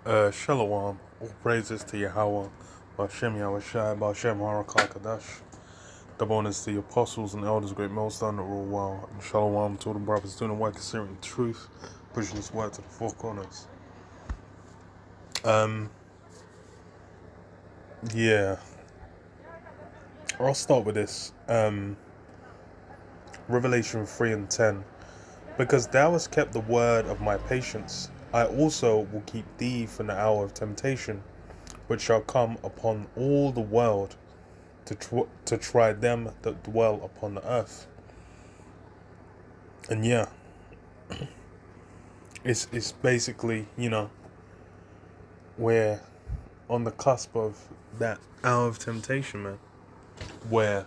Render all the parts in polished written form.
Shalom, all praises to Yahweh, Bashem Yahushai, Bashem Harakakadash. The bonus to the apostles and elders, great millstone that rule well. And Shalom to all the brothers doing the work, considering truth, pushing this word to the four corners. Um, yeah, I'll start with this. Revelation 3 and 10. Because thou hast kept the word of my patience, I also will keep thee from the hour of temptation, which shall come upon all the world to try them that dwell upon the earth. And yeah, it's basically, we're on the cusp of that hour of temptation, man, where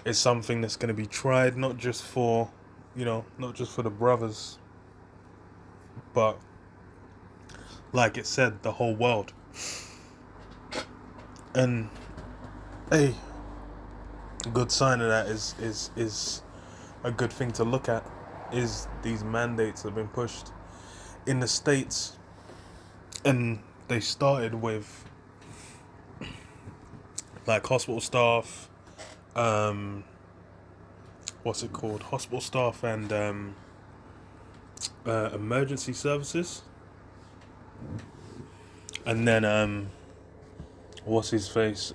it's something that's going to be tried not just for the brothers, but like it said, the whole world. And a good sign of that is a good thing to look at is these mandates that have been pushed in the States, and they started with like hospital staff, hospital staff and emergency services, and then what's his face,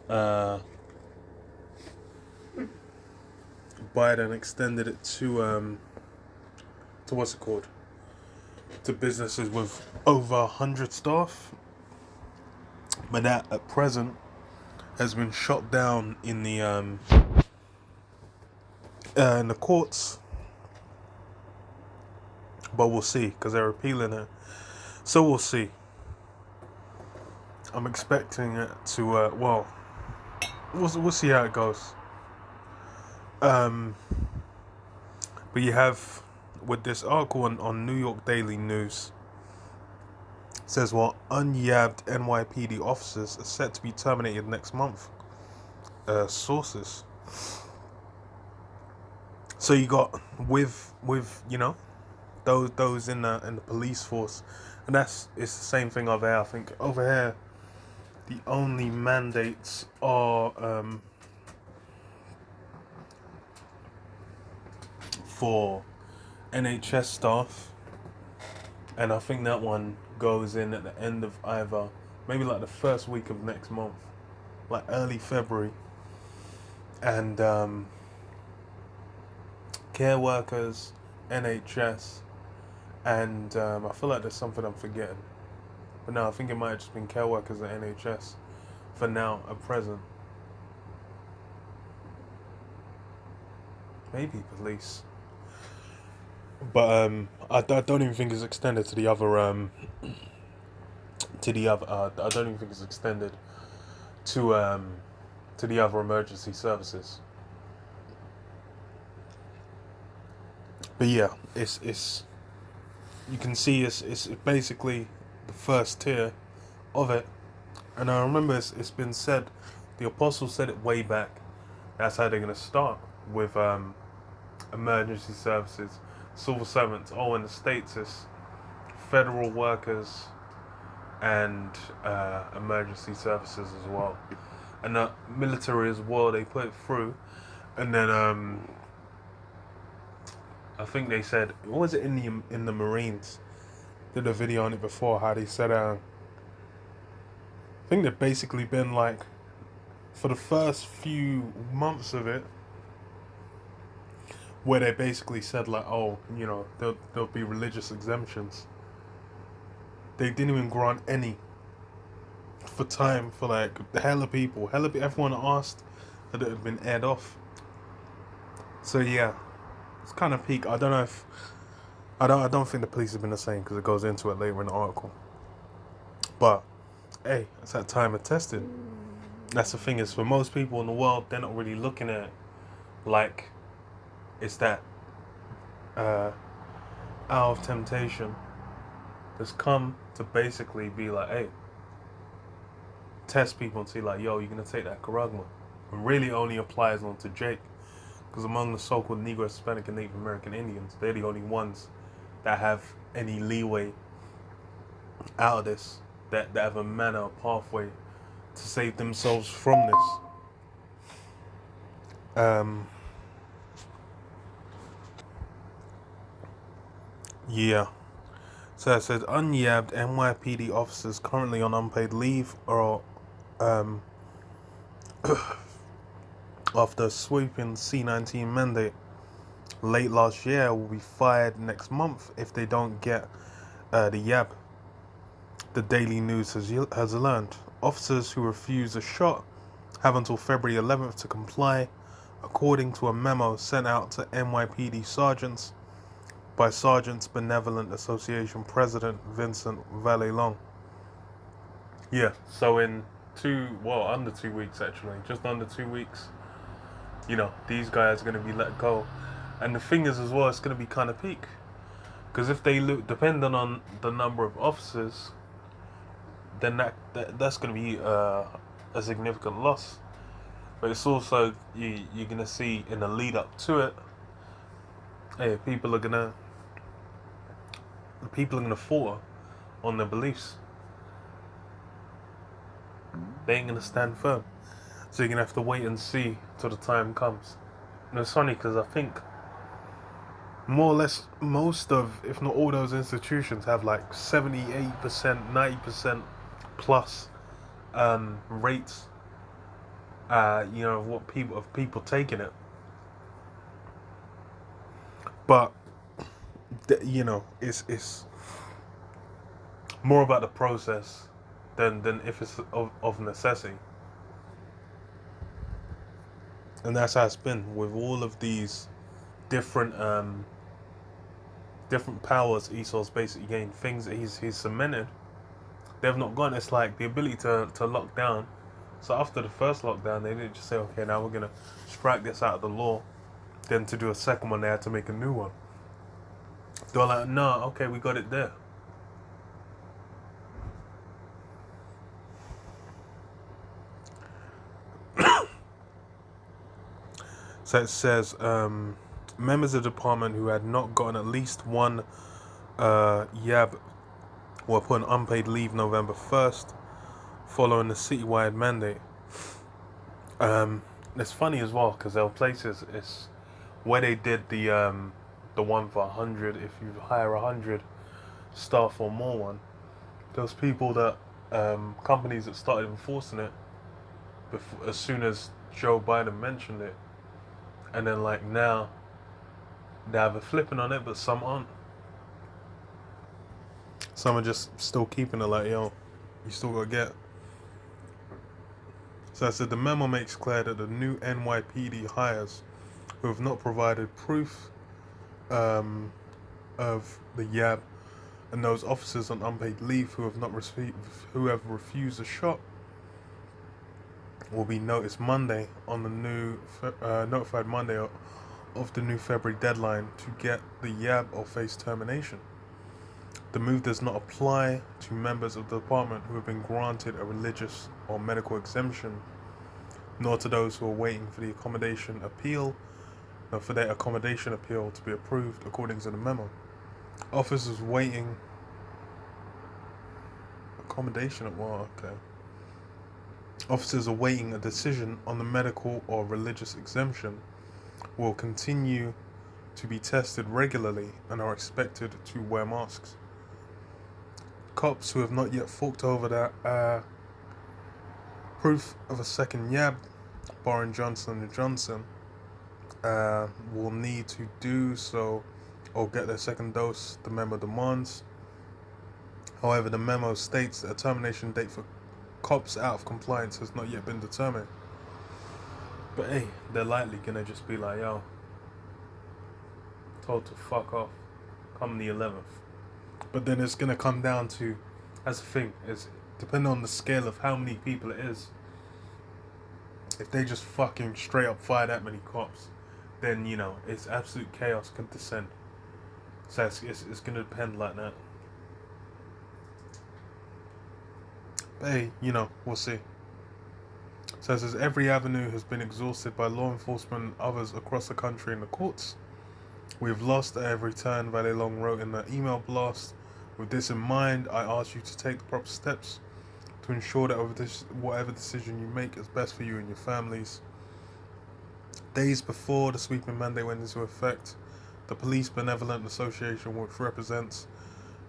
Biden extended it to to businesses with over 100 staff, but that at present has been shot down in the courts. But we'll see, because they're appealing it, so we'll see. I'm expecting it to we'll see how it goes. But you have, with this article on New York Daily News, it says, unyabbed NYPD officers are set to be terminated next month. Sources. So you got with those in the police force, and it's the same thing over here. I think over here the only mandates are for NHS staff, and I think that one goes in at the end of either maybe like the first week of next month, like early February, and care workers, NHS, and I feel like there's something I'm forgetting, but no, I think it might have just been care workers at NHS for now at present. Maybe police. But I don't even think it's extended to the other I don't even think it's extended to the other emergency services. But yeah, it's you can see it's basically the first tier of it. And I remember it's been said, the apostles said it way back, that's how they're going to start with emergency services, civil servants. In the States it's federal workers and emergency services as well, and the military as well. They put it through, and then I think they said, what was it in the Marines? Did a video on it before, how they said I think they've basically been like, for the first few months of it, where they basically said like, there'll be religious exemptions. They didn't even grant any for time for like hella people. Everyone asked that it had been aired off. So yeah, it's kind of peak. I don't know if I don't think the police have been the same, because it goes into it later in the article. But hey, it's that time of testing. That's the thing, is for most people in the world, they're not really looking at it like it's that hour of temptation that's come to basically be like, hey, test people and see like, yo, you're gonna take that charagma. It really only applies onto Jake, because among the so-called Negro, Hispanic, and Native American Indians, they're the only ones that have any leeway out of this. that have a manner, a pathway to save themselves from this. Um, yeah. So it said unyabbed NYPD officers currently on unpaid leave or um, after a sweeping C-19 mandate late last year will be fired next month if they don't get the yab. The Daily News has learned. Officers who refuse a shot have until February 11th to comply, according to a memo sent out to NYPD sergeants by Sergeants Benevolent Association President Vincent Vallelong. Yeah, so in under 2 weeks actually, just under 2 weeks, these guys are going to be let go. And the thing is as well, it's going to be kind of peak. Because if they look, depending on the number of officers, then that's going to be a significant loss. But it's also, you're going to see in the lead up to it, hey, people are gonna falter on their beliefs. They ain't gonna stand firm. So you're gonna have to wait and see till the time comes. And it's funny because I think more or less most of, if not all those institutions have like 78%, 90% plus rates, of people taking it. But it's more about the process than if it's of necessity. And that's how it's been with all of these different different powers Esau's basically gained, things that he's cemented. They've not gone. It's like the ability to lock down. So after the first lockdown, they didn't just say, okay, now we're gonna strike this out of the law. Then to do a second one, they had to make a new one. They were like, no, okay, we got it there. So it says members of the department who had not gotten at least one YAB were put on unpaid leave November 1st following the citywide mandate. It's funny as well because there were places it's where they did the one for 100. If you hire 100 staff or more one, those people that companies that started enforcing it before, as soon as Joe Biden mentioned it, and then like now they're either flipping on it, but some aren't. Some are just still keeping it like, yo, you still gotta get. So I said the memo makes clear that the new NYPD hires who have not provided proof of the YAB and those officers on unpaid leave who have refused a shot will be notified Monday on the new notified Monday of the new February deadline to get the YAB or face termination. The move does not apply to members of the department who have been granted a religious or medical exemption, nor to those who are waiting for the accommodation appeal, nor for their accommodation appeal to be approved according to the memo. Officers waiting accommodation at well, okay. Officers awaiting a decision on the medical or religious exemption will continue to be tested regularly and are expected to wear masks. Cops who have not yet forked over that proof of a second YAB, barring Johnson & Johnson, will need to do so or get their second dose, the memo demands. However, the memo states that a termination date for cops out of compliance has not yet been determined. But hey, they're likely gonna just be like, yo, told to fuck off come the 11th. But then it's gonna come down to, that's the thing, is depending on the scale of how many people it is. If they just fucking straight up fire that many cops, then it's absolute chaos can descend. So it's gonna depend like that. But hey, we'll see. So it says every avenue has been exhausted by law enforcement and others across the country in the courts. We've lost at every turn, Vallelong wrote in the email blast With this in mind, I ask you to take the proper steps to ensure that whatever decision you make is best for you and your families. Days before the sweeping mandate went into effect, the Police Benevolent Association, which represents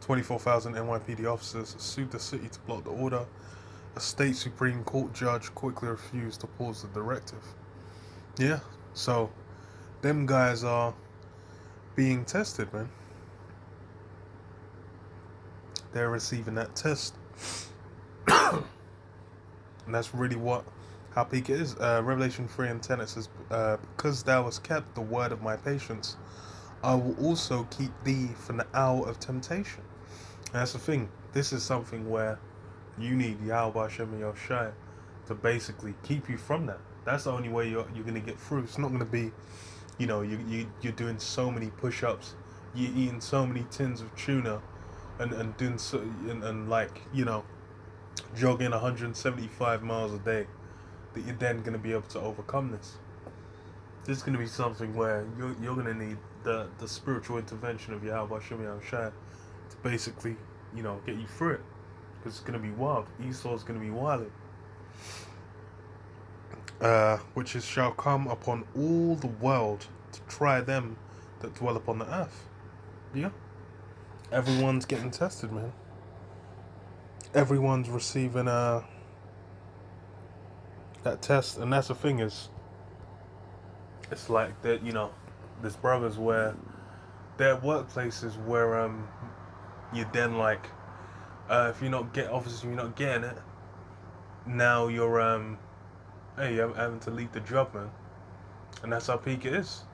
24,000 NYPD officers, sued the city to block the order. A state Supreme Court judge quickly refused to pause the directive. Yeah, so them guys are being tested, man. They're receiving that test. And that's really how peak it is. Revelation 3 and 10, it says, because thou hast kept the word of my patience, I will also keep thee from the hour of temptation. And that's the thing. This is something where you need Yahweh Hashem Yoshai to basically keep you from that. That's the only way you're going to get through. It's not going to be, you're doing so many push-ups, you're eating so many tins of tuna, and doing so, and like, jogging 175 miles a day, that you're then going to be able to overcome this. This is going to be something where you're going to need the spiritual intervention of Yahweh Hashem Yoshai to basically, get you through it. Because it's going to be wild. Esau's going to be wilding. Which shall come upon all the world to try them that dwell upon the earth. Yeah. Everyone's getting tested, man. Everyone's receiving that test. And that's the thing is, it's like that, there's brothers where there are workplaces where you then like, if you're not obviously you're not getting it, now you're you're having to leave the job, man. And that's how peak it is.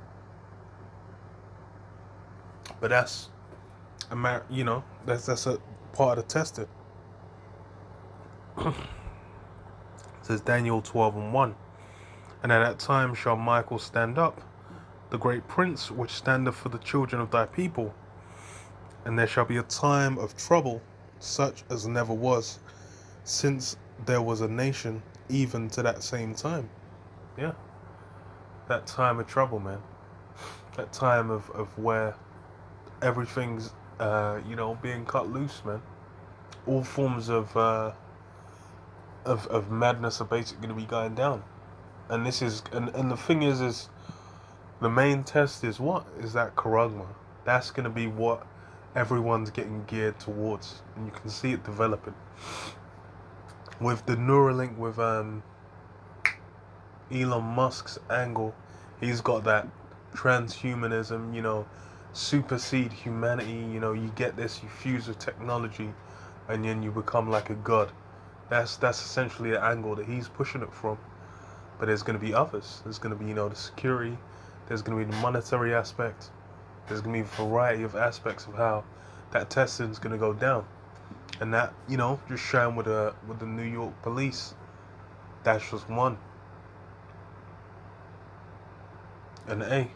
But that's that's a part of the testing. It says Daniel 12:1. And at that time shall Michael stand up, the great prince which standeth for the children of thy people, and there shall be a time of trouble such as never was since there was a nation, even to that same time. Yeah. That time of trouble, man. That time of where everything's being cut loose, man. All forms of madness are basically going to be going down. And this is and the thing is the main test is what? Is that charagma. That's going to be what everyone's getting geared towards, and you can see it developing with the Neuralink with Elon Musk's angle. He's got that transhumanism, supersede humanity. You get this, you fuse with technology, and then you become like a god. That's essentially the angle that he's pushing it from. But there's going to be others. There's going to be the security. There's going to be the monetary aspect. There's going to be a variety of aspects of how that testing is going to go down. And that, just sharing with the New York police, that's just one. And hey,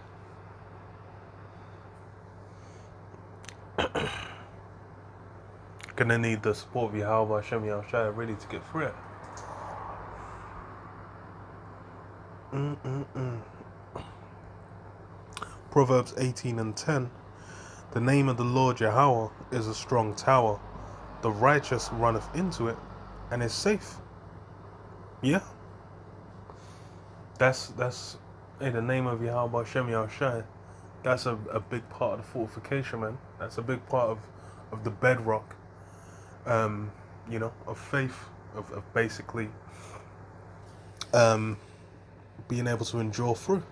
gonna need the support of Yahweh Hashem Yahushua really to get through it. Proverbs 18:10. The name of the Lord Yahweh is a strong tower. The righteous runneth into it and is safe. Yeah. That's in the name of Yahweh Hashem Yahushua. That's a big part of the fortification, man. That's a big part of the bedrock, of faith, of basically being able to endure through.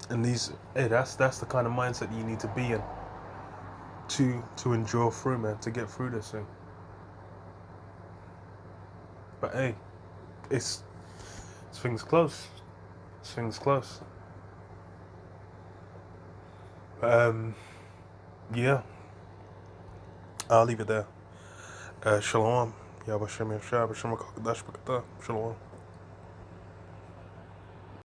And that's the kind of mindset that you need to be in to endure through, man, to get through this thing. But hey, it's things close. It's things close. Yeah. I'll leave it there. Shalom. Shalom.